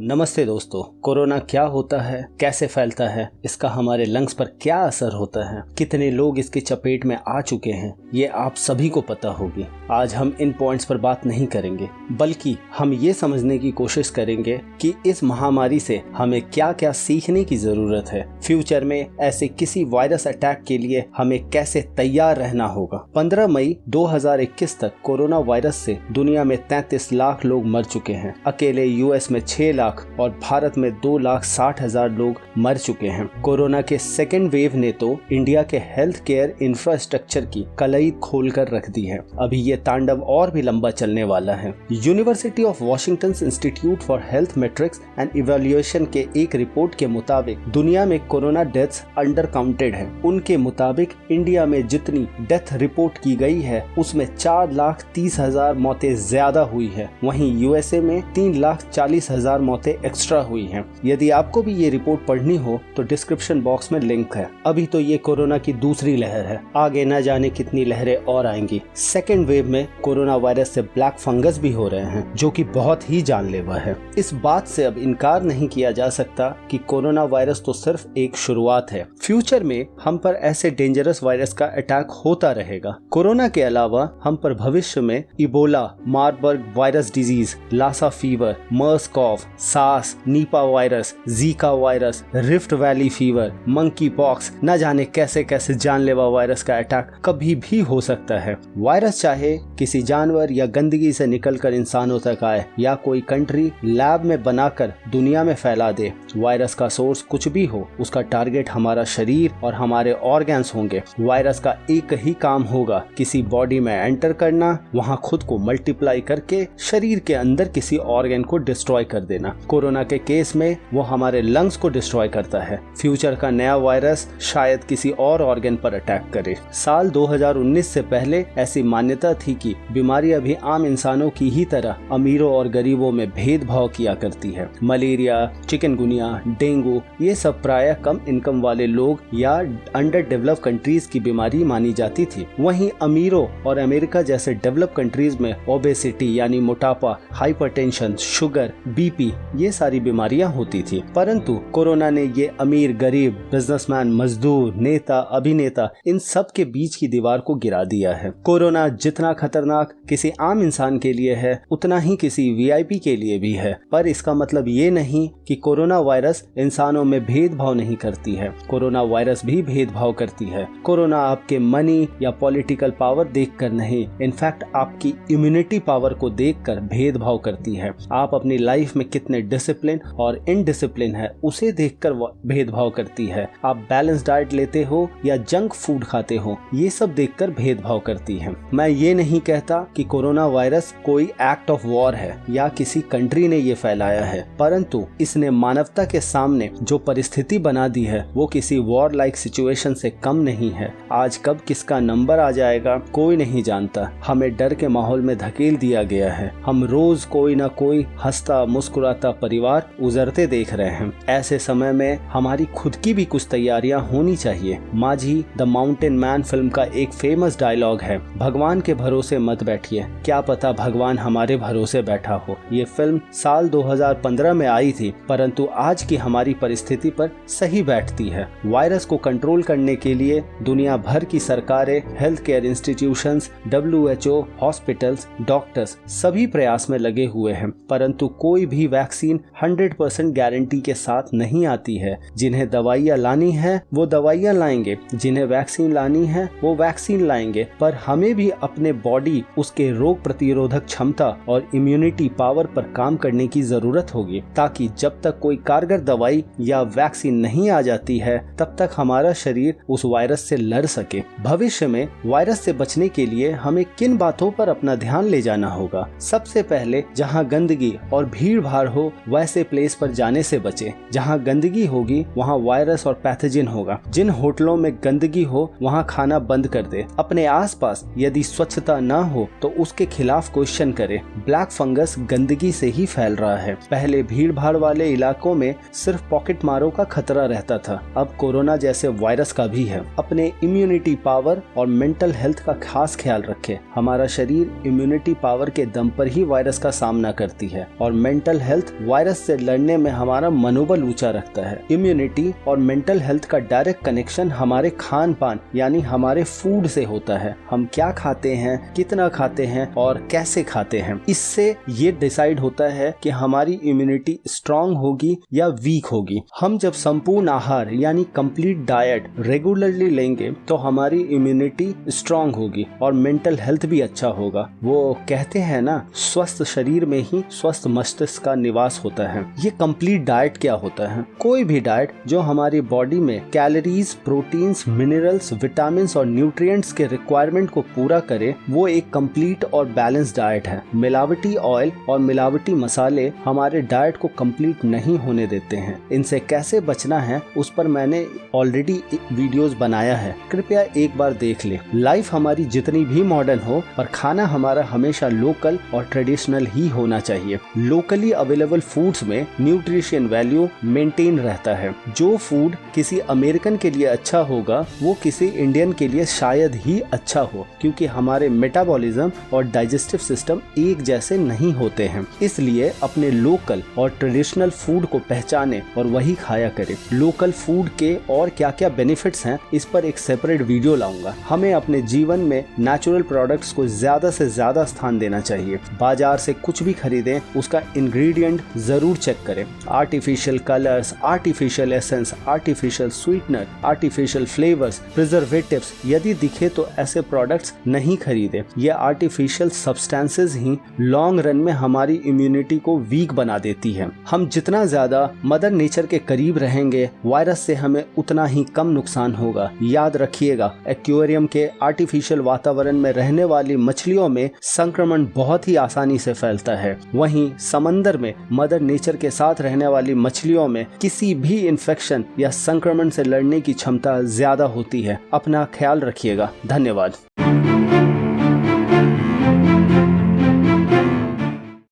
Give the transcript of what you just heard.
नमस्ते दोस्तों। कोरोना क्या होता है, कैसे फैलता है, इसका हमारे लंग्स पर क्या असर होता है, कितने लोग इसकी चपेट में आ चुके हैं, ये आप सभी को पता होगी। आज हम इन पॉइंट्स पर बात नहीं करेंगे, बल्कि हम ये समझने की कोशिश करेंगे कि इस महामारी से हमें क्या क्या सीखने की जरूरत है। फ्यूचर में ऐसे किसी वायरस अटैक के लिए हमें कैसे तैयार रहना होगा। 15 मई 2021 तक कोरोना वायरस से दुनिया में 33 लाख लोग मर चुके हैं। अकेले यूएस में 6 लाख और भारत में 2,60,000 लोग मर चुके हैं। कोरोना के सेकेंड वेव ने तो इंडिया के हेल्थ केयर इंफ्रास्ट्रक्चर की कलई खोलकर रख दी है। अभी ये तांडव और भी लंबा चलने वाला है। University of Washington institute for health matrix and evaluation के एक रिपोर्ट के मुताबिक दुनिया में कोरोना डेथ्स अंडर काउंटेड है। उनके मुताबिक इंडिया में जितनी डेथ रिपोर्ट की गई है उसमें 4,30,000 मौतें ज्यादा हुई है। वहीं यूएसए में 3,40,000 मौतें एक्स्ट्रा हुई हैं। यदि आपको भी ये रिपोर्ट पढ़नी हो तो डिस्क्रिप्शन बॉक्स में लिंक है। अभी तो ये कोरोना की दूसरी लहर है, आगे न जाने कितनी लहरें और आएंगी। सेकेंड वेव में कोरोना वायरस से ब्लैक फंगस भी हो रहे हैं, जो कि बहुत ही जानलेवा है। इस बात से अब इनकार नहीं किया जा सकता कि कोरोना वायरस तो सिर्फ एक शुरुआत है। फ्यूचर में हम पर ऐसे डेंजरस वायरस का अटैक होता रहेगा। कोरोना के अलावा हम पर भविष्य में Ebola, Marburg virus disease, Lassa fever, MERS CoV, सास, Nipah virus, Zika virus, Rift Valley fever, monkey pox, न जाने कैसे कैसे जानलेवा वायरस का अटैक कभी भी हो सकता है। वायरस चाहे किसी जानवर या गंदगी से निकलकर इंसानों तक आए या कोई कंट्री लैब में बनाकर दुनिया में फैला दे, वायरस का सोर्स कुछ भी हो, उसका टारगेट हमारा शरीर और हमारे ऑर्गन्स होंगे। वायरस का एक ही काम होगा, किसी बॉडी में एंटर करना, वहां खुद को मल्टीप्लाई करके शरीर के अंदर किसी ऑर्गन को डिस्ट्रॉय कर देना। कोरोना के केस में वो हमारे लंग्स को डिस्ट्रॉय करता है। फ्यूचर का नया वायरस शायद किसी और ऑर्गन पर अटैक करे। साल 2019 से पहले ऐसी मान्यता थी कि बीमारियां भी आम इंसानों की ही तरह अमीरों और गरीबों में भेदभाव किया करती है। मलेरिया, चिकनगुनिया, डेंगू, ये सब प्रायः कम इनकम वाले लोग या अंडर डेवलप कंट्रीज की बीमारी मानी जाती थी। वहीं अमीरों और अमेरिका जैसे डेवलप कंट्रीज में ओबेसिटी यानी मोटापा, हाइपरटेंशन, शुगर, बीपी, ये सारी बीमारियां होती थी। परंतु कोरोना ने ये अमीर, गरीब, बिजनेसमैन, मजदूर, नेता, अभिनेता, इन सब के बीच की दीवार को गिरा दिया है। कोरोना जितना खतरनाक किसी आम इंसान के लिए है, उतना ही किसी वीआईपी के लिए भी है। पर इसका मतलब ये नहीं कि कोरोना वायरस इंसानों में भेदभाव नहीं करती है। कोरोना वायरस भी भेदभाव करती है। कोरोना आपके मनी या पॉलिटिकल पावर देखकर नहीं, इनफैक्ट आपकी इम्यूनिटी पावर को देखकर भेदभाव करती है। आप अपनी लाइफ में कितने डिसिप्लिन और इनडिसिप्लिन है उसे देखकर भेदभाव करती है। आप बैलेंस डाइट लेते हो या जंक फूड खाते हो, ये सब देखकर भेदभाव करती है। मैं ये नहीं कहता कि कोरोना वायरस कोई एक्ट ऑफ वॉर है या किसी कंट्री ने ये फैलाया है, परंतु इसने मानवता के सामने जो परिस्थिति बना दी है वो किसी वॉर लाइक सिचुएशन से कम नहीं है। आज कब किसका नंबर आ जाएगा कोई नहीं जानता। हमें डर के माहौल में धकेल दिया गया है। हम रोज कोई ना कोई हंसता मुस्कुराता परिवार उजरते देख रहे हैं। ऐसे समय में हमारी खुद की भी कुछ तैयारियां होनी चाहिए। माझी द माउंटेन मैन फिल्म का एक फेमस डायलॉग है, भगवान के भरोसे मत बैठिए, क्या पता भगवान हमारे भरोसे बैठा हो। ये फिल्म साल 2015 में आई थी, परंतु आज की हमारी परिस्थिति पर सही बैठती है। वायरस को कंट्रोल करने के लिए दुनिया भर की सरकारें, health care institutions, WHO, hospitals, doctors सभी प्रयास में लगे हुए हैं, परंतु कोई भी वैक्सीन 100% गारंटी के साथ नहीं आती है। जिन्हें दवाइयाँ लानी है वो दवाइयाँ लाएंगे, जिन्हें वैक्सीन लानी है वो वैक्सीन लाएंगे, पर हमें भी अपने बॉडी, उसके रोग प्रतिरोधक क्षमता और इम्यूनिटी पावर पर काम करने की जरूरत होगी, ताकि जब तक कोई कारगर दवाई या वैक्सीन नहीं आ जाती है तब तक हमारा शरीर उस वायरस से लड़ सके। भविष्य में वायरस से बचने के लिए हमें किन बातों पर अपना ध्यान ले जाना होगा? सबसे पहले जहाँ गंदगी और भीड़ भाड़ हो वैसे प्लेस पर जाने से बचे। जहाँ गंदगी होगी वहाँ वायरस और पैथोजन होगा। जिन होटलों में गंदगी हो वहाँ खाना बंद कर दे। अपने आसपास यदि स्वच्छता न हो तो उसके खिलाफ क्वेश्चन करे। ब्लैक फंगस गंदगी से ही फैल रहा है। पहले भीड़ भाड़ वाले इलाकों में सिर्फ पॉकेट मारों का खतरा रहता था, अब कोरोना जैसे वायरस का भी है। अपने इम्यूनिटी पावर और मेंटल हेल्थ का खास ख्याल रखें। हमारा शरीर इम्यूनिटी पावर के दम पर ही वायरस का सामना करती है और मेंटल हेल्थ वायरस से लड़ने में हमारा मनोबल ऊंचा रखता है। इम्यूनिटी और मेंटल हेल्थ का डायरेक्ट कनेक्शन हमारे खान पान यानी हमारे फूड से होता है। हम क्या खाते हैं, कितना खाते हैं और कैसे खाते हैं, इससे ये डिसाइड होता है कि हमारी इम्यूनिटी स्ट्रांग होगी या वीक होगी। हम जब संपूर्ण आहार यानी कंप्लीट डाइट रेगुलरली लेंगे तो हमारी इम्यूनिटी स्ट्रांग होगी और मेंटल हेल्थ भी अच्छा होगा। वो कहते हैं ना, स्वस्थ शरीर में ही स्वस्थ मस्तिष्क का निवास होता है। ये कंप्लीट डाइट क्या होता है? कोई भी डाइट जो हमारी बॉडी में कैलोरीज, प्रोटीन्स, मिनरल्स, विटामिन्स और न्यूट्रिएंट्स के रिक्वायरमेंट को पूरा करे, वो एक कंप्लीट और बैलेंस डाइट है। मिलावटी ऑयल और मिलावटी मसाले हमारे डाइट को कंप्लीट नहीं होने देते हैं। इनसे कैसे बचना है उस पर मैंने ऑलरेडी वीडियोस बनाया है, कृपया एक बार देख ले। लाइफ हमारी जितनी भी मॉडर्न हो पर खाना हमारा हमेशा लोकल और ट्रेडिशनल ही होना चाहिए। लोकली अवेलेबल फूड्स में न्यूट्रिशन वैल्यू मेंटेन रहता है। जो फूड किसी अमेरिकन के लिए अच्छा होगा वो किसी इंडियन के लिए शायद ही अच्छा हो, क्योंकि हमारे मेटाबॉलिज्म और डाइजेस्टिव सिस्टम एक जैसे नहीं होते हैं। इसलिए अपने लोकल और ट्रेडिशनल फूड को पहचाने और वही खाया करें। लोकल फूड के और क्या क्या बेनिफिट्स हैं इस पर एक सेपरेट वीडियो लाऊंगा। हमें अपने जीवन में नेचुरल प्रोडक्ट्स को ज्यादा से ज्यादा स्थान देना चाहिए। बाजार से कुछ भी खरीदें उसका इंग्रेडिएंट जरूर चेक करें। Artificial colours, artificial essence, artificial sweetener, artificial flavours, preservatives यदि दिखे तो ऐसे प्रोडक्ट्स नहीं खरीदें। ये आर्टिफिशियल सब्सटेंसेस ही लॉन्ग रन में हमारी इम्यूनिटी को वीक बना देती है। हम जितना ज्यादा मदर नेचर के करीब रहेंगे, वायरस से हमें उतना ही कम नुकसान होगा। याद रखिएगा, एक्वेरियम के आर्टिफिशियल वातावरण में रहने वाली मछलियों में संक्रमण बहुत ही आसानी से फैलता है। वहीं समंदर में मदर नेचर के साथ रहने वाली मछलियों में किसी भी इन्फेक्शन या संक्रमण से लड़ने की क्षमता ज्यादा होती है। अपना ख्याल रखिएगा। धन्यवाद।